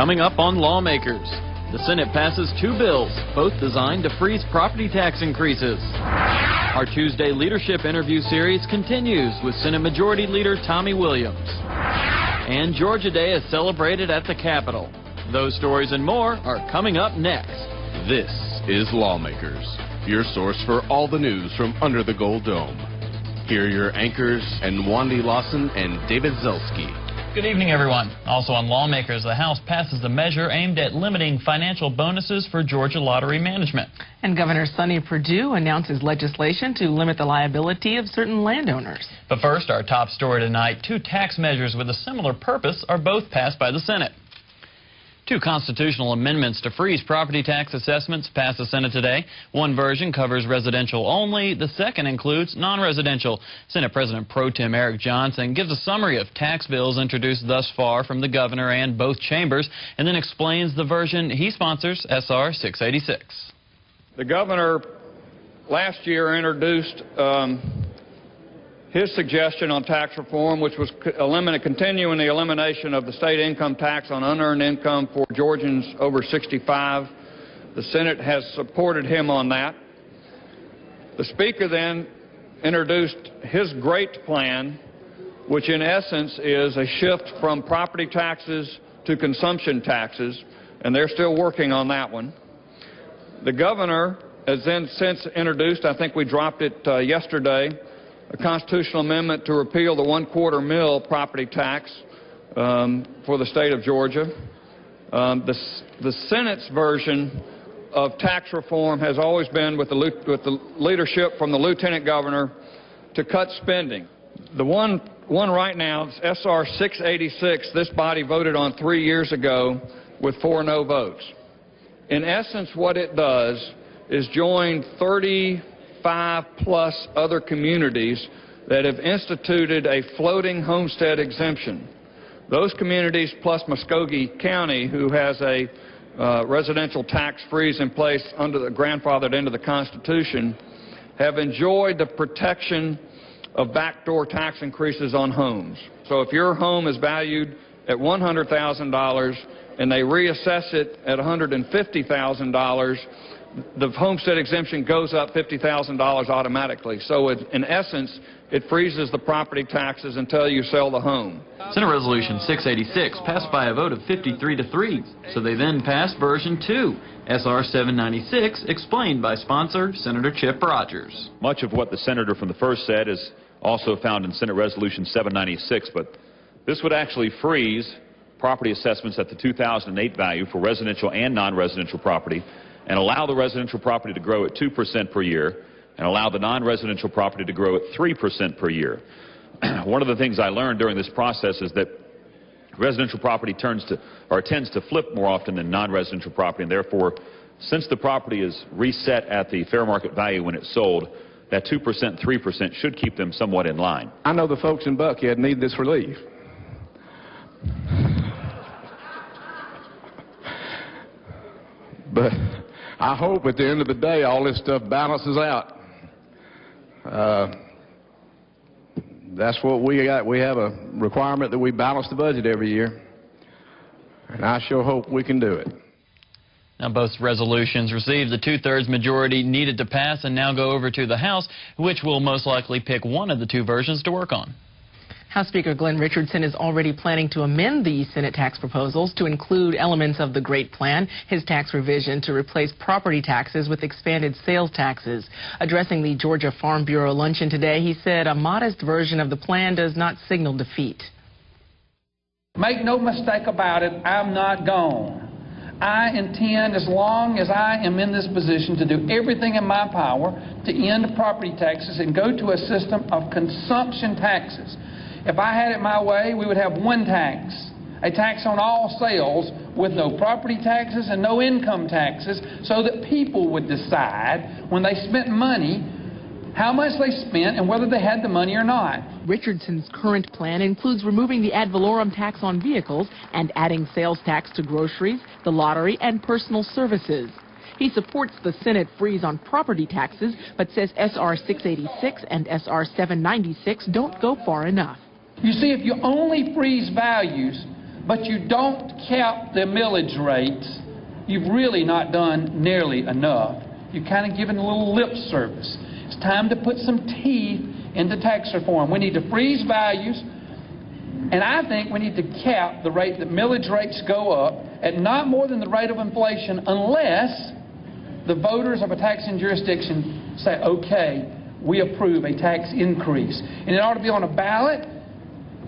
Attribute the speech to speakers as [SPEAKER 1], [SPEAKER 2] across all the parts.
[SPEAKER 1] Coming up on Lawmakers, the Senate passes two bills, both designed to freeze property tax increases. Our Tuesday leadership interview series continues with Senate Majority Leader Tommie Williams. And Georgia Day is celebrated at the Capitol. Those stories and more are coming up next.
[SPEAKER 2] This is Lawmakers, your source for all the news from under the Gold Dome. Here are your anchors, Wandy Lawson and David Zelski.
[SPEAKER 1] Good evening, everyone. Also on Lawmakers, the House passes a measure aimed at limiting financial bonuses for Georgia lottery management.
[SPEAKER 3] And Governor Sonny Perdue announces legislation to limit the liability of certain landowners.
[SPEAKER 1] But first, our top story tonight, two tax measures with a similar purpose are both passed by the Senate. Two constitutional amendments to freeze property tax assessments passed the Senate today. One version covers residential only. The second includes non-residential. Senate President Pro Tem Eric Johnson gives a summary of tax bills introduced thus far from the governor and both chambers, and then explains the version he sponsors, SR 686.
[SPEAKER 4] The governor last year introduced his suggestion on tax reform, which was continuing the elimination of the state income tax on unearned income for Georgians over 65. The Senate has supported him on that. The Speaker then introduced his great plan, which in essence is a shift from property taxes to consumption taxes, and they're still working on that one. The governor has then since introduced, I think we dropped it yesterday, a constitutional amendment to repeal the 1/4 mil property tax for the state of Georgia. The Senate's version of tax reform has always been with the leadership from the lieutenant governor to cut spending. The one right now is SR 686. This body voted on 3 years ago with 4 no votes. In essence, what it does is join 35+ other communities that have instituted a floating homestead exemption. Those communities plus Muskogee County, who has a residential tax freeze in place grandfathered into the Constitution, have enjoyed the protection of backdoor tax increases on homes. So if your home is valued at $100,000 and they reassess it at $150,000, the homestead exemption goes up $50,000 automatically. So in essence, it freezes the property taxes until you sell the home.
[SPEAKER 1] Senate Resolution 686 passed by a vote of 53-3, so they then passed version 2, SR 796, explained by sponsor Senator Chip Rogers.
[SPEAKER 5] Much of what the senator from the first said is also found in Senate Resolution 796, but this would actually freeze property assessments at the 2008 value for residential and non-residential property, and allow the residential property to grow at 2% per year, and allow the non-residential property to grow at 3% per year. One of the things I learned during this process is that residential property tends to flip more often than non-residential property, and therefore, since the property is reset at the fair market value when it's sold, that 2%, 3% should keep them somewhat in line.
[SPEAKER 6] I know the folks in Buckhead need this relief. But I hope at the end of the day all this stuff balances out. That's what we got. We have a requirement that we balance the budget every year, and I sure hope we can do it.
[SPEAKER 1] Now, both resolutions received the 2/3 majority needed to pass and now go over to the House, which will most likely pick one of the two versions to work on.
[SPEAKER 3] House Speaker Glenn Richardson is already planning to amend the Senate tax proposals to include elements of the Great Plan, his tax revision to replace property taxes with expanded sales taxes. Addressing the Georgia Farm Bureau luncheon today, he said a modest version of the plan does not signal defeat.
[SPEAKER 7] Make no mistake about it, I'm not gone. I intend, as long as I am in this position, to do everything in my power to end property taxes and go to a system of consumption taxes. If I had it my way, we would have one tax, a tax on all sales with no property taxes and no income taxes, so that people would decide when they spent money how much they spent and whether they had the money or not.
[SPEAKER 3] Richardson's current plan includes removing the ad valorem tax on vehicles and adding sales tax to groceries, the lottery, and personal services. He supports the Senate freeze on property taxes, but says SR 686 and SR 796 don't go far enough.
[SPEAKER 7] You see, if you only freeze values, but you don't cap the millage rates, you've really not done nearly enough. You've kind of given a little lip service. It's time to put some teeth into tax reform. We need to freeze values, and I think we need to cap the rate that millage rates go up at not more than the rate of inflation unless the voters of a taxing jurisdiction say, okay, we approve a tax increase. And it ought to be on a ballot,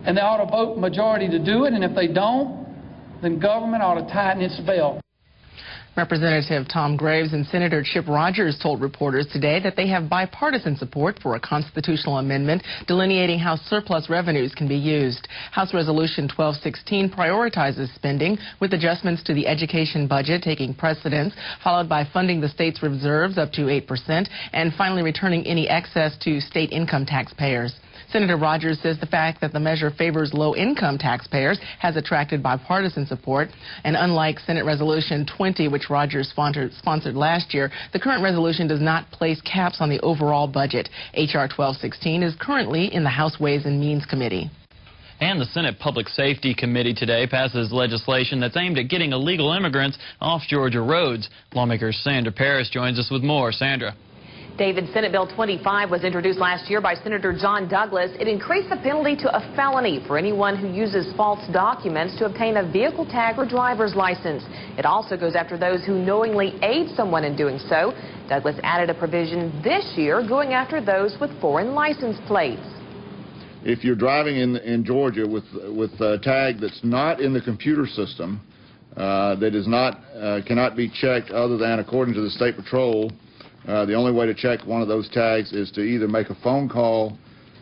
[SPEAKER 7] and they ought to vote majority to do it, and if they don't, then government ought to tighten its belt.
[SPEAKER 3] Representative Tom Graves and Senator Chip Rogers told reporters today that they have bipartisan support for a constitutional amendment delineating how surplus revenues can be used. House Resolution 1216 prioritizes spending, with adjustments to the education budget taking precedence, followed by funding the state's reserves up to 8%, and finally returning any excess to state income taxpayers. Senator Rogers says the fact that the measure favors low-income taxpayers has attracted bipartisan support. And unlike Senate Resolution 20, which Rogers sponsored last year, the current resolution does not place caps on the overall budget. H.R. 1216 is currently in the House Ways and Means Committee.
[SPEAKER 1] And the Senate Public Safety Committee today passes legislation that's aimed at getting illegal immigrants off Georgia roads. Lawmakers Sandra Parrish joins us with more. Sandra.
[SPEAKER 8] David, Senate Bill 25 was introduced last year by Senator John Douglas. It increased the penalty to a felony for anyone who uses false documents to obtain a vehicle tag or driver's license. It also goes after those who knowingly aid someone in doing so. Douglas added a provision this year going after those with foreign license plates.
[SPEAKER 9] If you're driving in Georgia with a tag that's not in the computer system, that is not cannot be checked other than according to the State Patrol, the only way to check one of those tags is to either make a phone call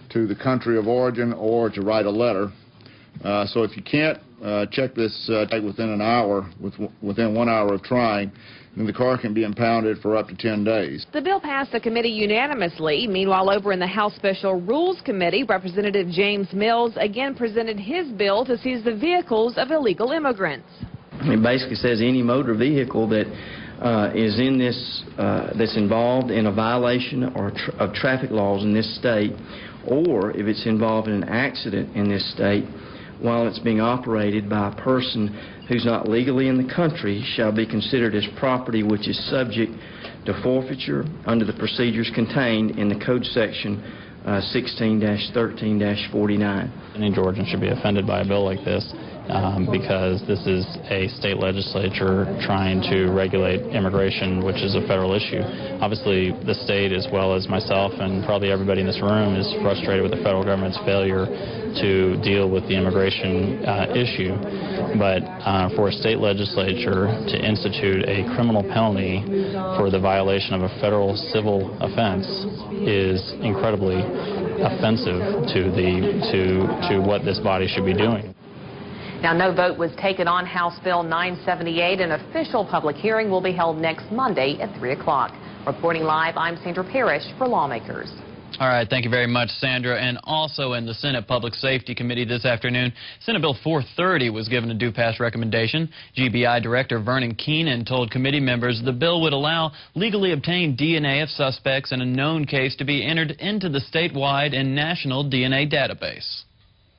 [SPEAKER 9] to the country of origin or to write a letter. So if you can't check this tag within an hour, within 1 hour of trying, then the car can be impounded for up to 10 days.
[SPEAKER 8] The bill passed the committee unanimously. Meanwhile, over in the House Special Rules Committee, Representative James Mills again presented his bill to seize the vehicles of illegal immigrants.
[SPEAKER 10] It basically says any motor vehicle that is in this, that's involved in a violation of traffic laws in this state, or if it's involved in an accident in this state while it's being operated by a person who's not legally in the country, shall be considered as property which is subject to forfeiture under the procedures contained in the Code Section 16-13-49.
[SPEAKER 11] Any Georgian should be offended by a bill like this because this is a state legislature trying to regulate immigration, which is a federal issue. Obviously, the state, as well as myself and probably everybody in this room, is frustrated with the federal government's failure to deal with the immigration issue. But for a state legislature to institute a criminal penalty for the violation of a federal civil offense is incredibly offensive to what this body should be doing.
[SPEAKER 8] Now, no vote was taken on House Bill 978. An official public hearing will be held next Monday at 3 o'clock. Reporting live, I'm Sandra Parrish for Lawmakers.
[SPEAKER 1] All right, thank you very much, Sandra. And also in the Senate Public Safety Committee this afternoon, Senate Bill 430 was given a do-pass recommendation. GBI Director Vernon Keenan told committee members the bill would allow legally obtained DNA of suspects in a known case to be entered into the statewide and national DNA database.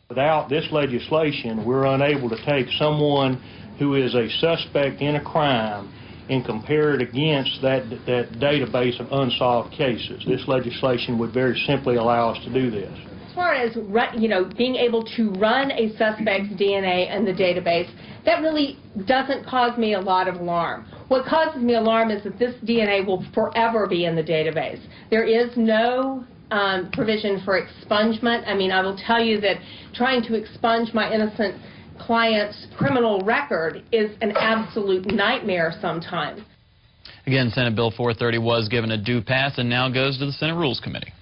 [SPEAKER 12] Without this legislation, we're unable to take someone who is a suspect in a crime and compare it against that database of unsolved cases. This legislation would very simply allow us to do this.
[SPEAKER 13] As far as being able to run a suspect's DNA in the database, that really doesn't cause me a lot of alarm. What causes me alarm is that this DNA will forever be in the database. There is no provision for expungement. I mean, I will tell you that trying to expunge my innocent client's criminal record is an absolute nightmare sometimes.
[SPEAKER 1] Again, Senate Bill 430 was given a due pass and now goes to the Senate Rules Committee.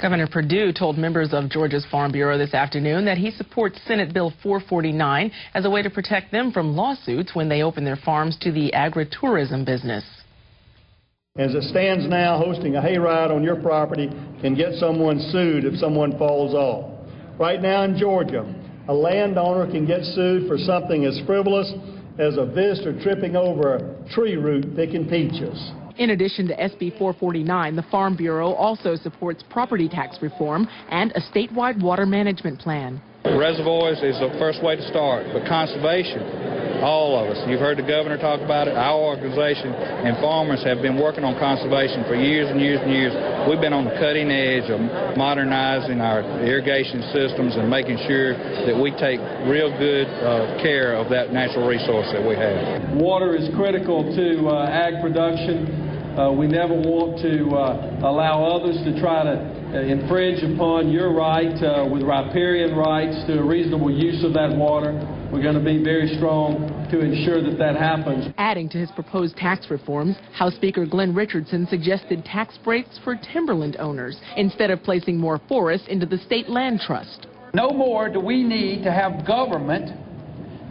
[SPEAKER 3] Governor Perdue told members of Georgia's Farm Bureau this afternoon that he supports Senate Bill 449 as a way to protect them from lawsuits when they open their farms to the agritourism business.
[SPEAKER 14] As it stands now, hosting a hayride on your property can get someone sued if someone falls off. Right now in Georgia, a landowner can get sued for something as frivolous as a visitor tripping over a tree root picking peaches.
[SPEAKER 3] In addition to SB 449, the Farm Bureau also supports property tax reform and a statewide water management plan.
[SPEAKER 4] Reservoirs is the first way to start, but conservation, all of us. You've heard the governor talk about it. Our organization and farmers have been working on conservation for years and years and years. We've been on the cutting edge of modernizing our irrigation systems and making sure that we take real good care of that natural resource that we have.
[SPEAKER 15] Water is critical to ag production. We never want to allow others to try to infringe upon your right with riparian rights to a reasonable use of that water. We're going to be very strong to ensure that that happens.
[SPEAKER 3] Adding to his proposed tax reforms, House Speaker Glenn Richardson suggested tax breaks for timberland owners instead of placing more forests into the state land trust.
[SPEAKER 7] No more do we need to have government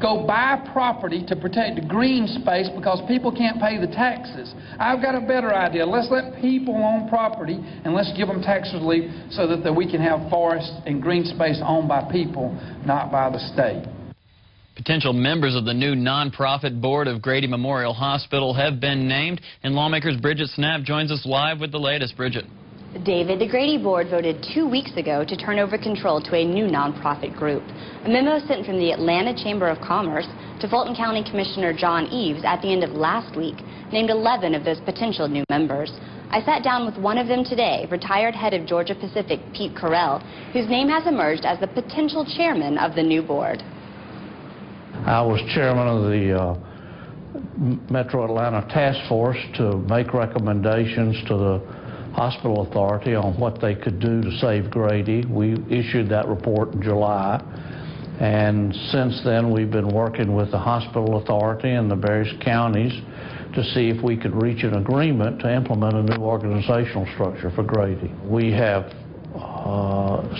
[SPEAKER 7] go buy property to protect the green space because people can't pay the taxes. I've got a better idea. Let's let people own property and let's give them tax relief so that we can have forests and green space owned by people, not by the state.
[SPEAKER 1] Potential members of the new nonprofit board of Grady Memorial Hospital have been named, and Lawmakers' Bridget Snapp joins us live with the latest. Bridget.
[SPEAKER 16] David, the Grady Board voted 2 weeks ago to turn over control to a new nonprofit group. A memo sent from the Atlanta Chamber of Commerce to Fulton County Commissioner John Eves at the end of last week named 11 of those potential new members. I sat down with one of them today, retired head of Georgia Pacific, Pete Carell, whose name has emerged as the potential chairman of the new board.
[SPEAKER 17] I was chairman of the Metro Atlanta Task Force to make recommendations to the Hospital Authority on what they could do to save Grady. We issued that report in July, and since then we've been working with the Hospital Authority and the various counties to see if we could reach an agreement to implement a new organizational structure for Grady. We have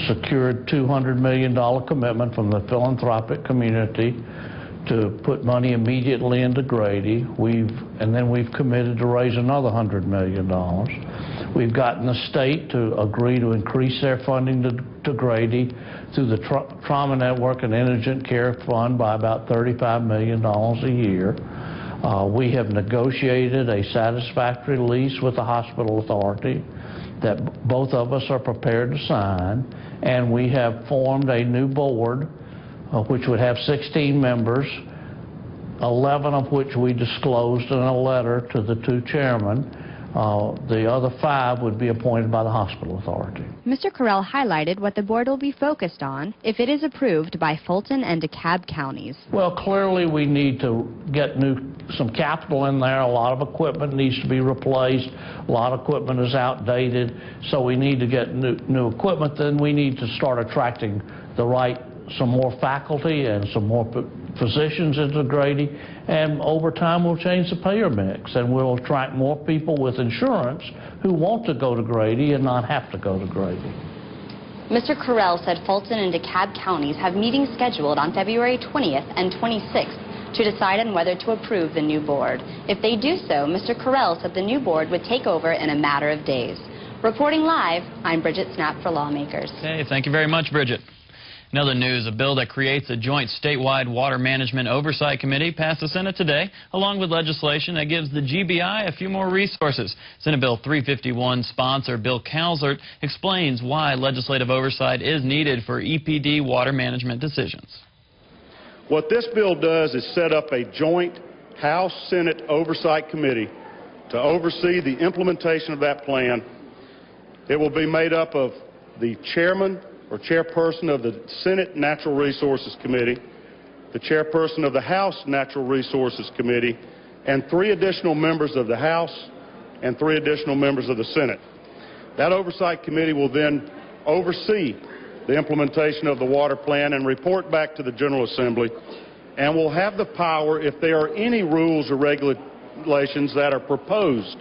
[SPEAKER 17] secured $200 million commitment from the philanthropic community to put money immediately into Grady. And then we've committed to raise another $100 million. We've gotten the state to agree to increase their funding to Grady through the Trauma Network and Indigent Care Fund by about $35 million a year. We have negotiated a satisfactory lease with the Hospital Authority that both of us are prepared to sign, and we have formed a new board which would have 16 members, 11 of which we disclosed in a letter to the two chairmen. The other 5 would be appointed by the Hospital Authority.
[SPEAKER 16] Mr. Carell highlighted what the board will be focused on if it is approved by Fulton and DeKalb counties.
[SPEAKER 17] Well, clearly we need to get some capital in there. A lot of equipment needs to be replaced. A lot of equipment is outdated, so we need to get new equipment. Then we need to start attracting some more faculty and some more physicians into Grady, and over time we'll change the payer mix and we'll attract more people with insurance who want to go to Grady and not have to go to Grady.
[SPEAKER 16] Mr. Carell said Fulton and DeKalb counties have meetings scheduled on February 20th and 26th to decide on whether to approve the new board. If they do so, Mr. Carell said the new board would take over in a matter of days. Reporting live, I'm Bridget Snapp for Lawmakers.
[SPEAKER 1] Okay, thank you very much, Bridget. In other news, a bill that creates a joint statewide water management oversight committee passed the Senate today, along with legislation that gives the GBI a few more resources. Senate Bill 351 sponsor Bill Calzert explains why legislative oversight is needed for EPD water management decisions.
[SPEAKER 18] What this bill does is set up a joint House-Senate oversight committee to oversee the implementation of that plan. It will be made up of the chairman or chairperson of the Senate Natural Resources Committee, the chairperson of the House Natural Resources Committee, and 3 additional members of the House and 3 additional members of the Senate. That oversight committee will then oversee the implementation of the water plan and report back to the General Assembly, and will have the power, if there are any rules or regulations that are proposed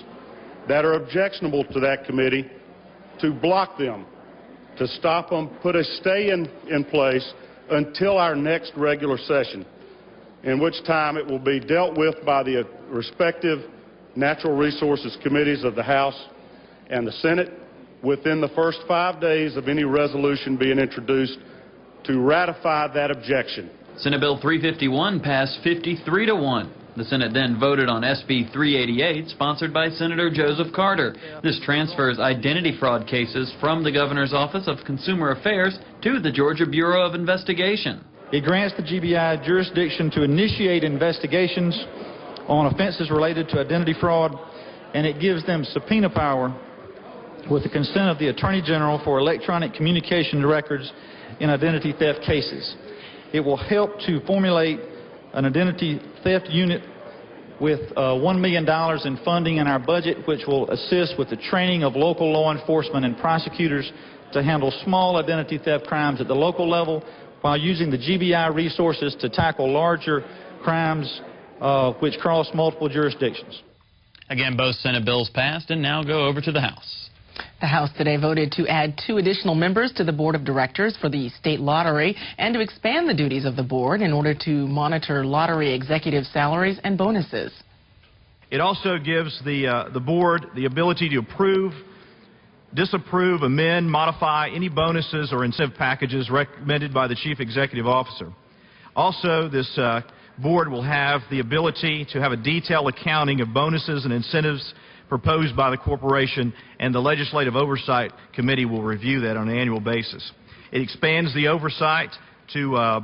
[SPEAKER 18] that are objectionable to that committee, to block them, to stop them, put a stay in place until our next regular session, in which time it will be dealt with by the respective Natural Resources Committees of the House and the Senate within the first 5 days of any resolution being introduced to ratify that objection.
[SPEAKER 1] Senate Bill 351 passed 53-1. The Senate then voted on SB 388, sponsored by Senator Joseph Carter. This transfers identity fraud cases from the Governor's Office of Consumer Affairs to the Georgia Bureau of Investigation.
[SPEAKER 19] It grants the GBI jurisdiction to initiate investigations on offenses related to identity fraud, and it gives them subpoena power with the consent of the Attorney General for electronic communication records in identity theft cases. It will help to formulate an identity theft unit with $1 million in funding in our budget, which will assist with the training of local law enforcement and prosecutors to handle small identity theft crimes at the local level, while using the GBI resources to tackle larger crimes which cross multiple jurisdictions.
[SPEAKER 1] Again, both Senate bills passed and now go over to the House.
[SPEAKER 3] The House today voted to add 2 additional members to the Board of Directors for the state lottery and to expand the duties of the board in order to monitor lottery executive salaries and bonuses.
[SPEAKER 20] It also gives the board the ability to approve, disapprove, amend, modify any bonuses or incentive packages recommended by the Chief Executive Officer. Also, this board will have the ability to have a detailed accounting of bonuses and incentives proposed by the corporation, and the Legislative Oversight Committee will review that on an annual basis. It expands the oversight to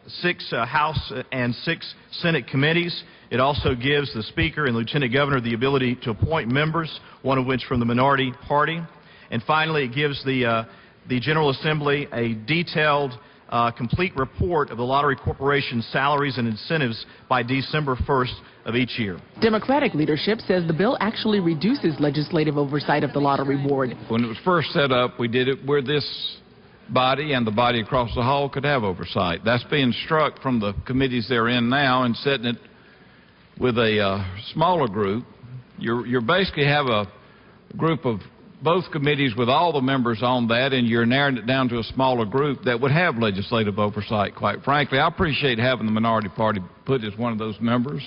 [SPEAKER 20] 6 House and 6 Senate committees. It also gives the Speaker and Lieutenant Governor the ability to appoint members, one of which from the minority party. And finally, it gives the General Assembly a detailed, complete report of the Lottery Corporation's salaries and incentives by December 1st of each year.
[SPEAKER 3] Democratic leadership says the bill actually reduces legislative oversight of the lottery board.
[SPEAKER 21] When it was first set up, we did it where this body and the body across the hall could have oversight. That's being struck from the committees they're in now and setting it with a smaller group. You basically have a group of both committees with all the members on that, and you're narrowing it down to a smaller group that would have legislative oversight, quite frankly. I appreciate having the minority party put as one of those members,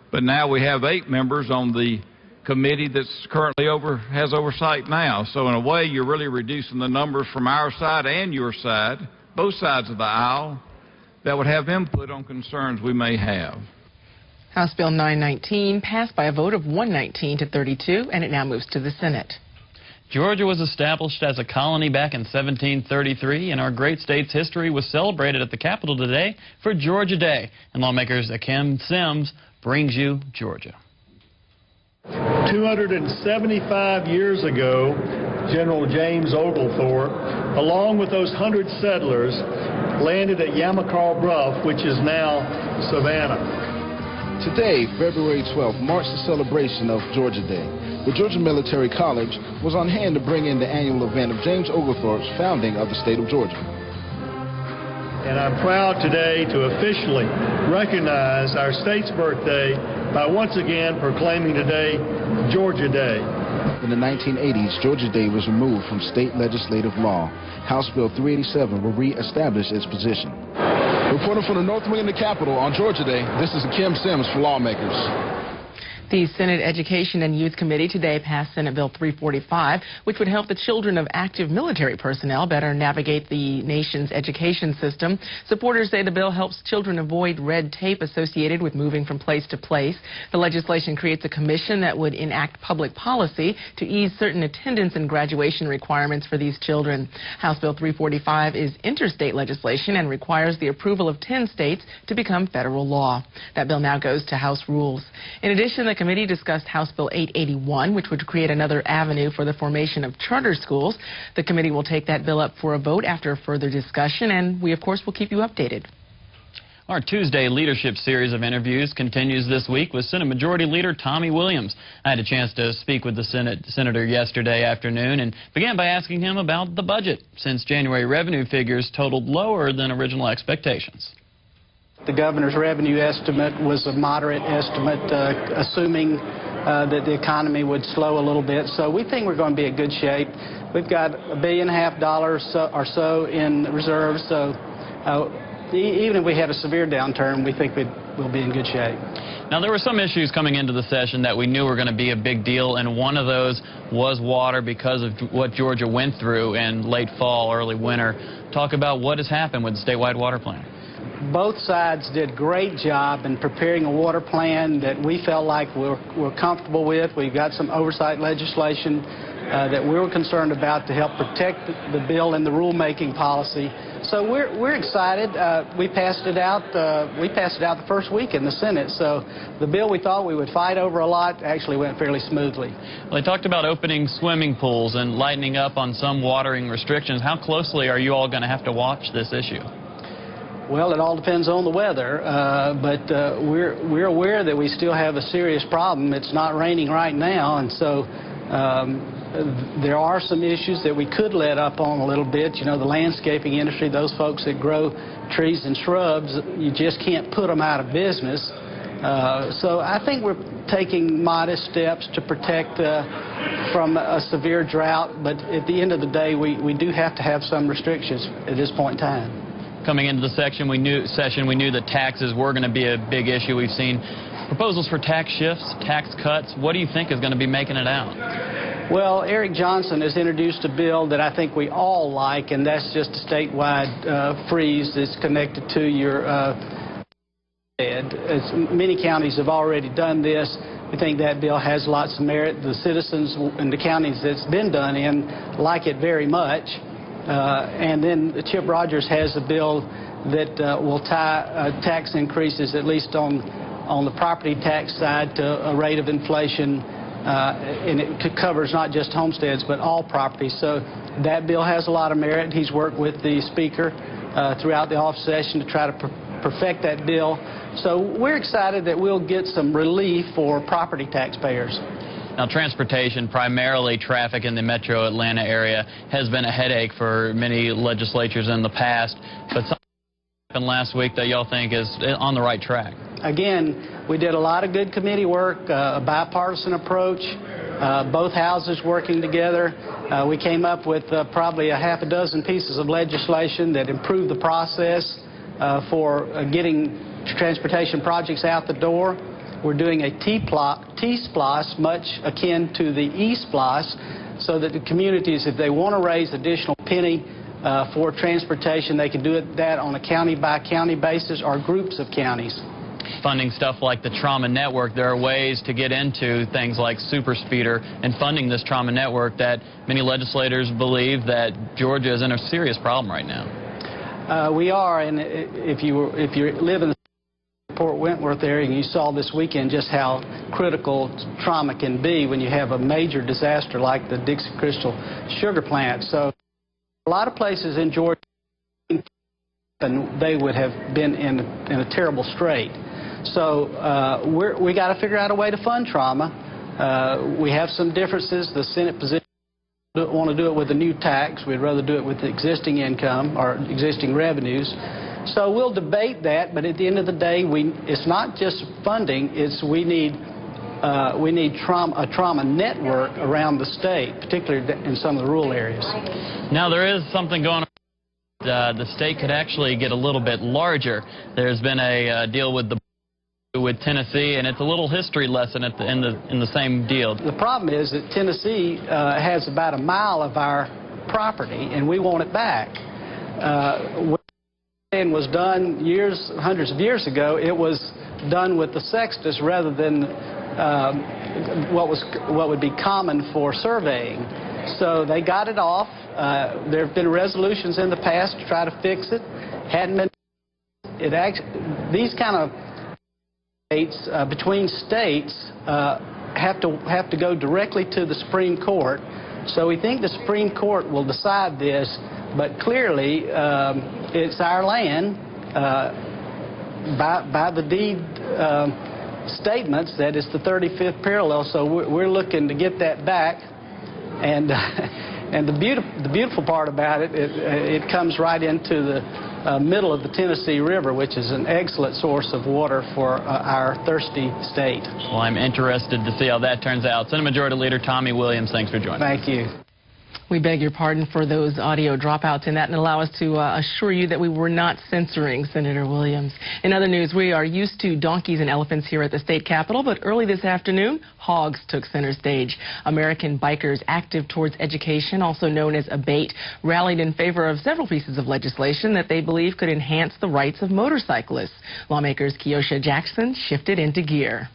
[SPEAKER 21] but now we have 8 members on the committee that's currently has oversight now. So in a way, you're really reducing the numbers from our side and your side, both sides of the aisle, that would have input on concerns we may have.
[SPEAKER 3] House Bill 919 passed by a vote of 119 to 32, and it now moves to the Senate.
[SPEAKER 1] Georgia was established as a colony back in 1733, and our great state's history was celebrated at the Capitol today for Georgia Day. And lawmakers Kim Sims brings you Georgia.
[SPEAKER 14] 275 years ago, General James Oglethorpe, along with those 100 settlers, landed at Yamacar Bluff, which is now Savannah.
[SPEAKER 22] Today, February 12th, marks the celebration of Georgia Day. The Georgia Military College was on hand to bring in the annual event of James Oglethorpe's founding of the state of Georgia.
[SPEAKER 14] And I'm proud today to officially recognize our state's birthday by once again proclaiming today Georgia Day.
[SPEAKER 22] In the 1980s, Georgia Day was removed from state legislative law. House Bill 387 will re-establish its position. Reporting from the North Wing of the Capitol on Georgia Day, this is Kim Sims for Lawmakers.
[SPEAKER 3] The Senate Education and Youth Committee today passed Senate Bill 345, which would help the children of active military personnel better navigate the nation's education system. Supporters say the bill helps children avoid red tape associated with moving from place to place. The legislation creates a commission that would enact public policy to ease certain attendance and graduation requirements for these children. House Bill 345 is interstate legislation and requires the approval of 10 states to become federal law. That bill now goes to House rules. In addition, the committee discussed House Bill 881, which would create another avenue for the formation of charter schools. The committee will take that bill up for a vote after further discussion, and we, of course, will keep you updated.
[SPEAKER 1] Our Tuesday leadership series of interviews continues this week with Senate Majority Leader Tommie Williams. I had a chance to speak with the Senator yesterday afternoon and began by asking him about the budget, since January revenue figures totaled lower than original expectations.
[SPEAKER 23] The governor's revenue estimate was a moderate estimate, assuming that the economy would slow a little bit. So we think we're going to be in good shape. We've got $1.5 billion or so in reserves. So even if we have a severe downturn, we think we'll be in good shape.
[SPEAKER 1] Now, there were some issues coming into the session that we knew were going to be a big deal, and one of those was water because of what Georgia went through in late fall, early winter. Talk about what has happened with the statewide water plan.
[SPEAKER 23] both sides did a great job in preparing a water plan that we felt like we're comfortable with. We've got some oversight legislation that we were concerned about to help protect the bill and the rulemaking policy. So we're excited. We passed it out. The first week in the Senate. So the bill we thought we would fight over a lot actually went fairly smoothly.
[SPEAKER 1] Well, they talked about opening swimming pools and lightening up on some watering restrictions. How closely are you all going to have to watch this issue?
[SPEAKER 23] Well, it all depends on the weather, but we're aware that we still have a serious problem. It's not raining right now, and so there are some issues that we could let up on a little bit. You know, the landscaping industry, those folks that grow trees and shrubs, you just can't put them out of business. So I think we're taking modest steps to protect from a severe drought, but at the end of the day, we do have to have some restrictions at this point in time.
[SPEAKER 1] Coming into the session, we knew that taxes were going to be a big issue. We've seen proposals for tax shifts, tax cuts. What do you think is going to be making it out?
[SPEAKER 23] Well, Eric Johnson has introduced a bill that I think we all like, and that's just a statewide freeze that's connected to your bed. As many counties have already done this. We think that bill has lots of merit. The citizens in the counties that's been done in like it very much. And then Chip Rogers has a bill that will tie tax increases, at least on the property tax side, to a rate of inflation, and it covers not just homesteads but all property. So that bill has a lot of merit. He's worked with the Speaker throughout the off session to try to perfect that bill. So we're excited that we'll get some relief for property taxpayers.
[SPEAKER 1] Now, transportation, primarily traffic in the metro Atlanta area, has been a headache for many legislatures in the past. But something happened last week that y'all think is on the right track.
[SPEAKER 23] Again, we did a lot of good committee work, a bipartisan approach, both houses working together. We came up with probably a half a dozen pieces of legislation that improved the process for getting transportation projects out the door. We're doing a T-SPLOS, much akin to the E-SPLOS, so that the communities, if they want to raise additional penny for transportation, they can do that on a county-by-county basis or groups of counties.
[SPEAKER 1] Funding stuff like the trauma network, there are ways to get into things like super speeder and funding this trauma network that many legislators believe that Georgia is in a serious problem right now.
[SPEAKER 23] We are, and if you live in the Port Wentworth area, you saw this weekend just how critical trauma can be when you have a major disaster like the Dixie Crystal sugar plant. So a lot of places in Georgia, they would have been in a terrible strait. So we got to figure out a way to fund trauma. We have some differences. The Senate position don't want to do it with a new tax. We'd rather do it with the existing income or existing revenues. So we'll debate that, but at the end of the day, it's not just funding. It's we need a trauma network around the state, particularly in some of the rural areas.
[SPEAKER 1] Now there is something going on. The state could actually get a little bit larger. There's been a deal with Tennessee, and it's a little history lesson in the same deal. The
[SPEAKER 23] problem is that Tennessee has about a mile of our property, and we want it back. When it was done hundreds of years ago, it was done with the sextus rather than what would be common for surveying. So they got it off. There have been resolutions in the past to try to fix it. Hadn't been. These kind of states between states have to go directly to the Supreme Court. So we think the Supreme Court will decide this, but clearly it's our land by the deed statements that it's the 35th parallel. So we're looking to get that back, and the beautiful part about it, it comes right into the middle of the Tennessee River, which is an excellent source of water for our thirsty state.
[SPEAKER 1] Well, I'm interested to see how that turns out. Senate Majority Leader Tommie Williams, thanks for joining us.
[SPEAKER 23] Thank you.
[SPEAKER 3] We beg your pardon for those audio dropouts in that and allow us to assure you that we were not censoring Senator Williams. In other news, we are used to donkeys and elephants here at the state capitol, but early this afternoon, hogs took center stage. American Bikers Active Towards Education, also known as ABATE, rallied in favor of several pieces of legislation that they believe could enhance the rights of motorcyclists. Lawmakers Keosha Jackson shifted into gear.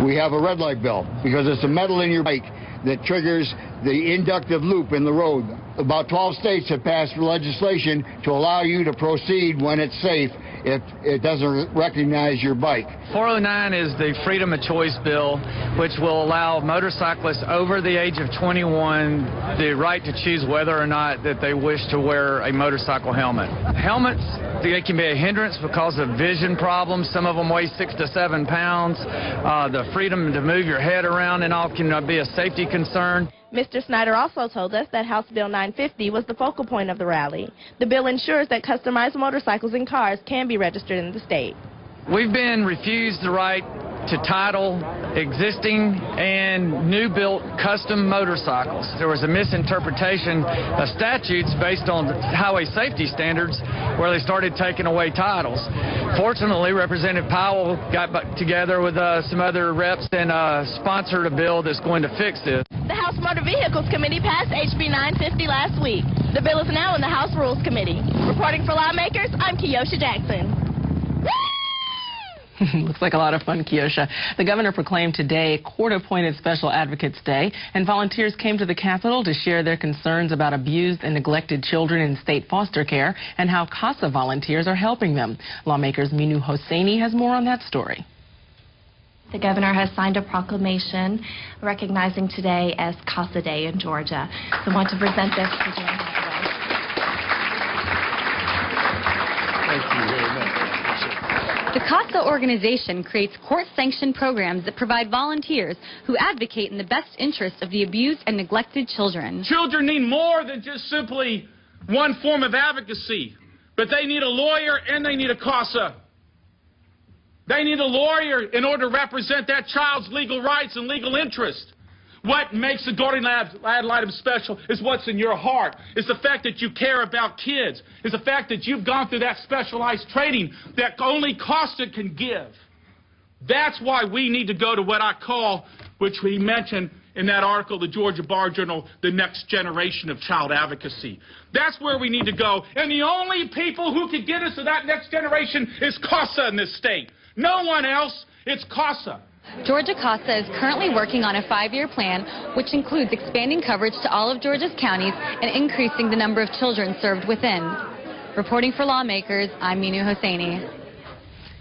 [SPEAKER 2] We have a red light bill because it's a metal in your bike that triggers the inductive loop in the road. About 12 states have passed legislation to allow you to proceed when it's safe if it doesn't recognize your bike.
[SPEAKER 5] 409 is the Freedom of Choice bill, which will allow motorcyclists over the age of 21 the right to choose whether or not that they wish to wear a motorcycle helmet. Helmets, they can be a hindrance because of vision problems. Some of them weigh 6 to 7 pounds. The freedom to move your head around and all can be a safety concern.
[SPEAKER 6] Mr. Snyder also told us that House Bill 950 was the focal point of the rally. The bill ensures that customized motorcycles and cars can be registered in the state.
[SPEAKER 5] We've been refused the right to title existing and new-built custom motorcycles. There was a misinterpretation of statutes based on highway safety standards where they started taking away titles. Fortunately, Representative Powell got together with some other reps and sponsored a bill that's going to fix this.
[SPEAKER 6] The House Motor Vehicles Committee passed HB 950 last week. The bill is now in the House Rules Committee. Reporting for Lawmakers, I'm Keosha Jackson.
[SPEAKER 3] Looks like a lot of fun, Keosha. The governor proclaimed today Court-Appointed Special Advocates Day, and volunteers came to the Capitol to share their concerns about abused and neglected children in state foster care and how CASA volunteers are helping them. Lawmakers Minu Hosseini has more on that story.
[SPEAKER 24] The governor has signed a proclamation recognizing today as CASA Day in Georgia. So I want to present this to Jan.
[SPEAKER 25] Thank you very much. The CASA organization creates court-sanctioned programs that provide volunteers who advocate in the best interest of the abused and neglected children.
[SPEAKER 26] Children need more than just simply one form of advocacy, but they need a lawyer and they need a CASA. They need a lawyer in order to represent that child's legal rights and legal interest. What makes the guardian ad litem special is what's in your heart. It's the fact that you care about kids. It's the fact that you've gone through that specialized training that only CASA can give. That's why we need to go to what I call, which we mentioned in that article, the Georgia Bar Journal, the next generation of child advocacy. That's where we need to go. And the only people who can get us to that next generation is CASA in this state. No one else. It's CASA.
[SPEAKER 25] Georgia CASA is currently working on a 5-year plan, which includes expanding coverage to all of Georgia's counties and increasing the number of children served within. Reporting for Lawmakers, I'm Minu Hosseini.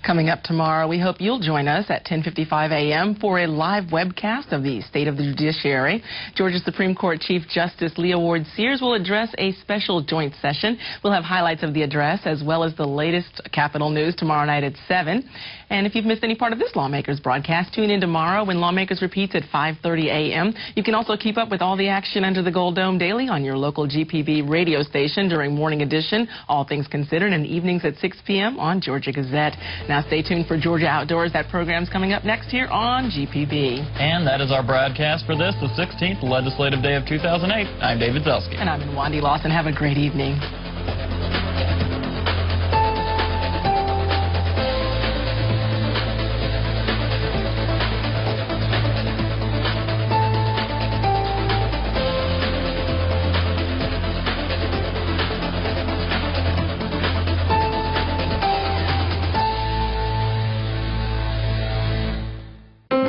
[SPEAKER 3] Coming up tomorrow, we hope you'll join us at 10:55 a.m. for a live webcast of the State of the Judiciary. Georgia Supreme Court Chief Justice Leah Ward Sears will address a special joint session. We'll have highlights of the address as well as the latest Capitol news tomorrow night at 7. And if you've missed any part of this Lawmakers broadcast, tune in tomorrow when Lawmakers repeats at 5:30 a.m. You can also keep up with all the action under the Gold Dome daily on your local GPB radio station during Morning Edition, All Things Considered, and evenings at 6 p.m. on Georgia Gazette. Now stay tuned for Georgia Outdoors. That program's coming up next here on GPB.
[SPEAKER 1] And that is our broadcast for this, the 16th legislative day of 2008. I'm David Zelski.
[SPEAKER 3] And I'm Wandy Lawson. Have a great evening.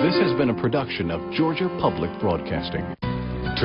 [SPEAKER 27] This has been a production of Georgia Public Broadcasting.